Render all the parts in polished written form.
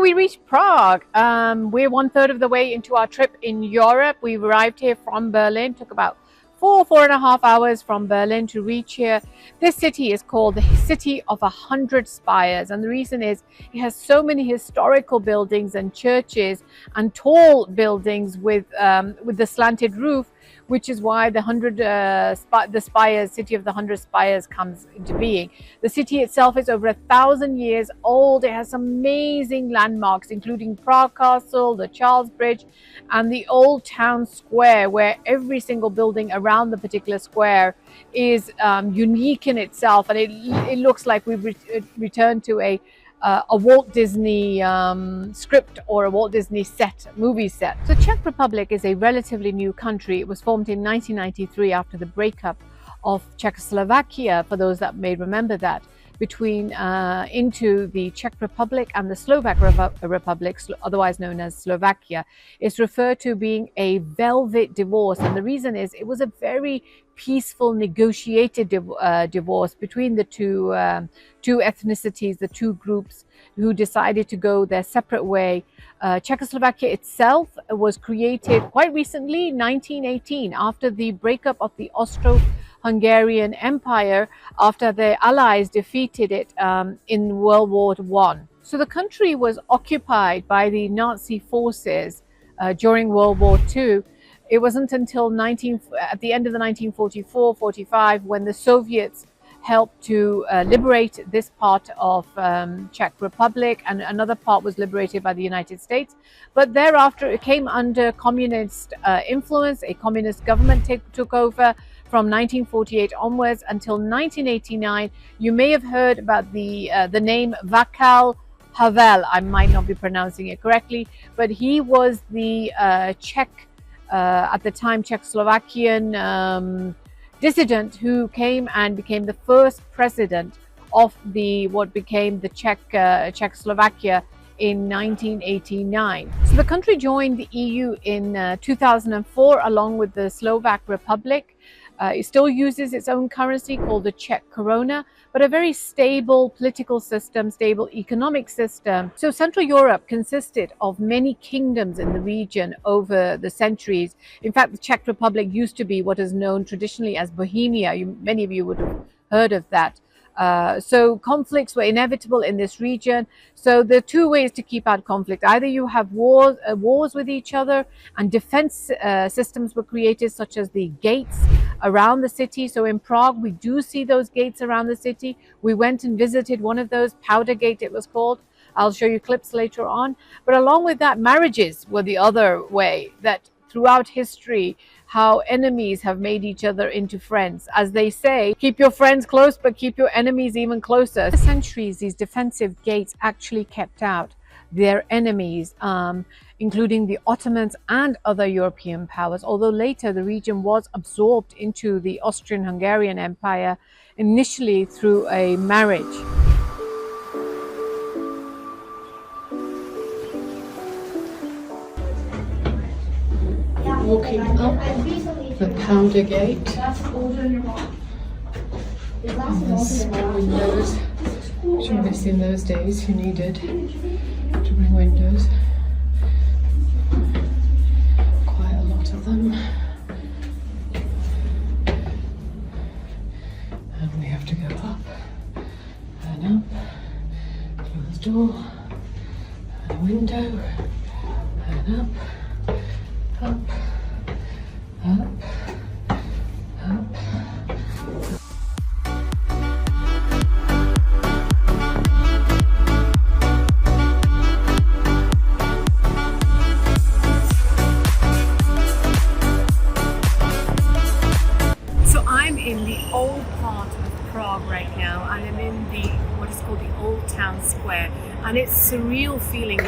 we reached Prague. We're 1/3 of the way into our trip in Europe. We've arrived here from Berlin. Took about 4.5 hours from Berlin to reach here. This city is called the City of 100 Spires, and the reason is it has so many historical buildings and churches and tall buildings with the slanted roof, which is why the spires, City of the 100 Spires comes into being. The city itself is over 1,000 years old. It has some amazing landmarks, including Prague Castle, the Charles Bridge, and the old town square, where every single building around the particular square is unique in itself, and it looks like we've returned to a Walt Disney script or a Walt Disney movie set. So Czech Republic is a relatively new country. It was formed in 1993 after the breakup of Czechoslovakia, for those that may remember that, into the Czech Republic and the Slovak Republic, otherwise known as Slovakia. It's referred to being a velvet divorce, and the reason is it was a very peaceful, negotiated divorce between the two ethnicities, the two groups who decided to go their separate way. Czechoslovakia itself was created quite recently, 1918, after the breakup of the Austro-Hungarian Empire, after the Allies defeated it in World War I. So the country was occupied by the Nazi forces during World War II. It wasn't until at the end of the 1944-45 when the Soviets helped to liberate this part of Czech Republic, and another part was liberated by the United States. But thereafter it came under communist influence. A communist government took over from 1948 onwards until 1989. You may have heard about the name Václav Havel. I might not be pronouncing it correctly, but he was the Czech, at the time Czechoslovakian dissident who came and became the first president of what became the Czechoslovakia in 1989. So the country joined the EU in 2004 along with the Slovak Republic. It still uses its own currency called the Czech koruna, but a very stable political system, stable economic system. So Central Europe consisted of many kingdoms in the region over the centuries. In fact, the Czech Republic used to be what is known traditionally as Bohemia. Many of you would have heard of that. So conflicts were inevitable in this region. So there are two ways to keep out conflict. Either you have wars with each other, and defense systems were created, such as the gates around the city. So in Prague, we do see those gates around the city. We went and visited one of those, Powder Gate it was called. I'll show you clips later on. But along with that, marriages were the other way, that throughout history, how enemies have made each other into friends. As they say, keep your friends close, but keep your enemies even closer. For centuries, these defensive gates actually kept out their enemies, including the Ottomans and other European powers, although later the region was absorbed into the Austrian-Hungarian Empire, initially through a marriage. Walking up the Powder Gate, and there's small windows, which obviously in those days you needed to bring windows, quite a lot of them, and we have to go up and up, close the door, and a window, and up, up, up, up. So I'm in the old part of Prague right now, and I'm in what is called the Old Town Square, and it's surreal feeling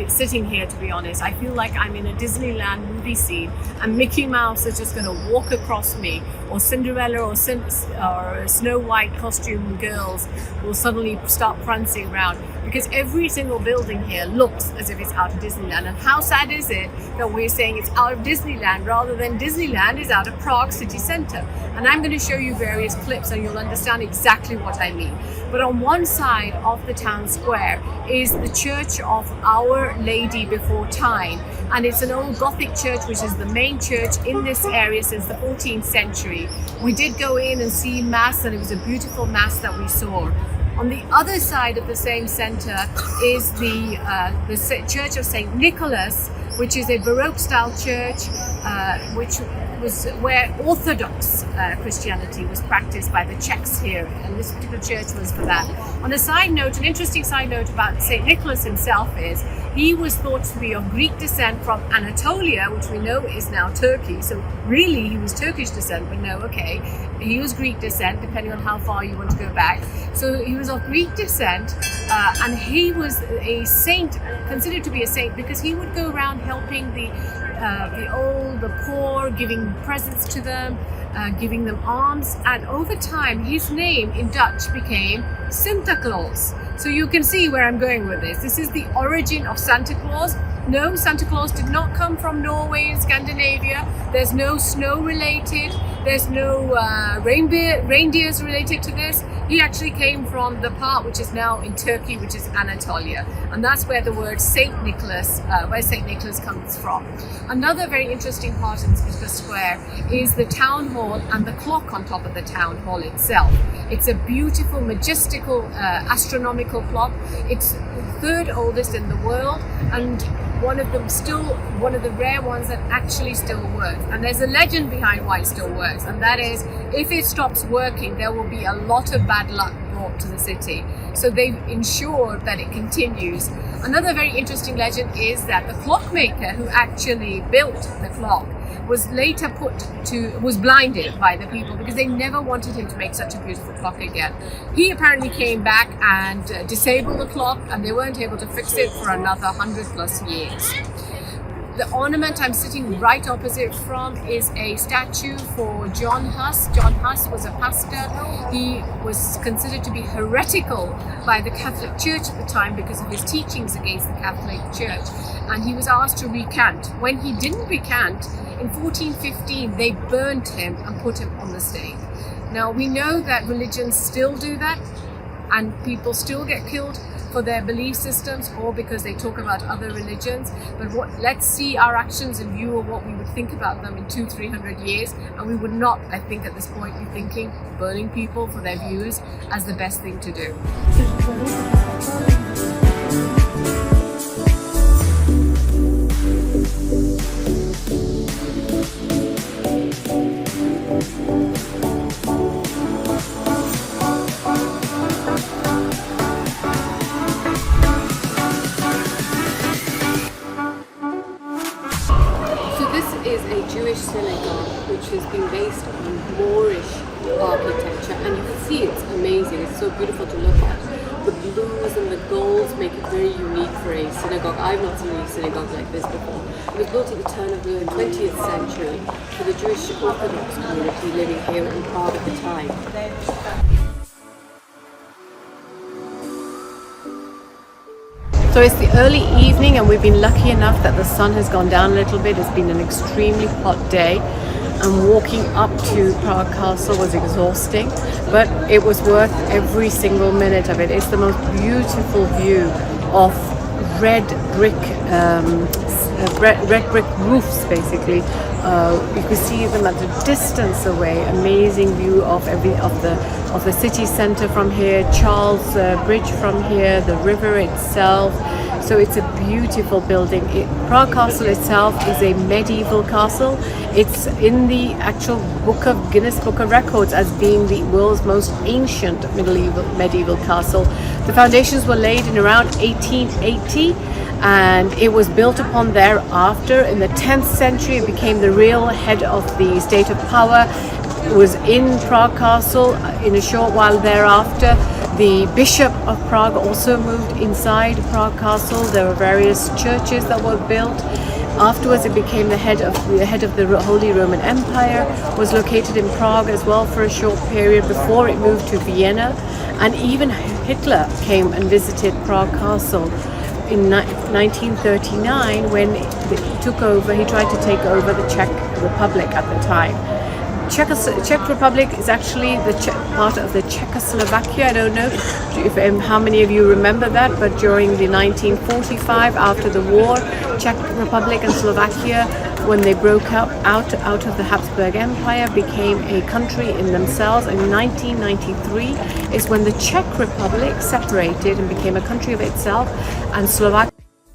sitting here, to be honest. I feel like I'm in a Disneyland movie scene and Mickey Mouse is just going to walk across me, or Cinderella or Snow White costume girls will suddenly start prancing around, because every single building here looks as if it's out of Disneyland. And how sad is it that we're saying it's out of Disneyland rather than Disneyland is out of Prague city centre? And I'm going to show you various clips and you'll understand exactly what I mean. But on one side of the town square is the Church of Our Lady Before Time, and it's an old Gothic church which is the main church in this area since the 14th century. We did go in and see Mass, and it was a beautiful Mass that we saw. On the other side of the same centre is the Church of St. Nicholas, which is a Baroque style church which was where Orthodox Christianity was practiced by the Czechs here, and this particular church was for that. On a side note, an interesting side note about St. Nicholas himself is he was thought to be of Greek descent from Anatolia, which we know is now Turkey. So really he was Turkish descent, but no, okay, he was Greek descent, depending on how far you want to go back. So he was of Greek descent, and he was a saint, considered to be a saint, because he would go around helping the old, the poor, giving presents to them, giving them alms, and over time his name in Dutch became Santa Claus. So you can see where I'm going with this. This is the origin of Santa Claus. No, Santa Claus did not come from Norway and Scandinavia. There's no snow related. There's no reindeers related to this. He actually came from the part which is now in Turkey, which is Anatolia. And that's where the word Saint Nicholas, where Saint Nicholas comes from. Another very interesting part in Vitus Square is the town hall and the clock on top of the town hall itself. It's a beautiful, majestical, astronomical clock. It's the third oldest in the world, and one of the rare ones that actually still works. And there's a legend behind why it still works, and that is, if it stops working, there will be a lot of bad luck brought to the city. So they've ensured that it continues. Another very interesting legend is that the clockmaker who actually built the clock was later was blinded by the people because they never wanted him to make such a beautiful clock again. He apparently came back and disabled the clock, and they weren't able to fix it for another 100+ years. The ornament I'm sitting right opposite from is a statue for John Huss. John Huss was a pastor. He was considered to be heretical by the Catholic Church at the time because of his teachings against the Catholic Church, and he was asked to recant. When he didn't recant, in 1415 they burnt him and put him on the stake. Now we know that religions still do that, and people still get killed for their belief systems or because they talk about other religions. But let's see our actions in view of what we would think about them in 200-300 years, and we would not, I think at this point, be thinking burning people for their views as the best thing to do. Jewish synagogue, which has been based on Moorish architecture, and you can see it's amazing. It's so beautiful to look at. The blues and the golds make it very unique for a synagogue. I've not seen a synagogue like this before. It was built at the turn of the 20th century for the Jewish Orthodox community living here in Prague at the time. So it's the early evening, and we've been lucky enough that the sun has gone down a little bit. It's been an extremely hot day, and walking up to Prague Castle was exhausting, but it was worth every single minute of it. It's the most beautiful view of red brick roofs, basically. You can see them at a distance away. Amazing view of the city centre from here, Charles Bridge from here, the river itself. So it's a beautiful building. Prague Castle itself is a medieval castle. It's in the actual Guinness Book of Records as being the world's most ancient medieval castle. The foundations were laid in around 1880, and it was built upon thereafter. In the 10th century, it became the real head of the state of power. It was in Prague Castle. In a short while thereafter, the Bishop of Prague also moved inside Prague Castle. There were various churches that were built. Afterwards, it became the head of the Holy Roman Empire, was located in Prague as well for a short period before it moved to Vienna. And even Hitler came and visited Prague Castle in 1939 when he took over. He tried to take over the Czech Republic at the time. Czech Republic is actually the part of the Czechoslovakia. I don't know how many of you remember that, but during the 1945, after the war, Czech Republic and Slovakia, when they broke up out of the Habsburg Empire, became a country in themselves. In 1993 is when the Czech Republic separated and became a country of itself, and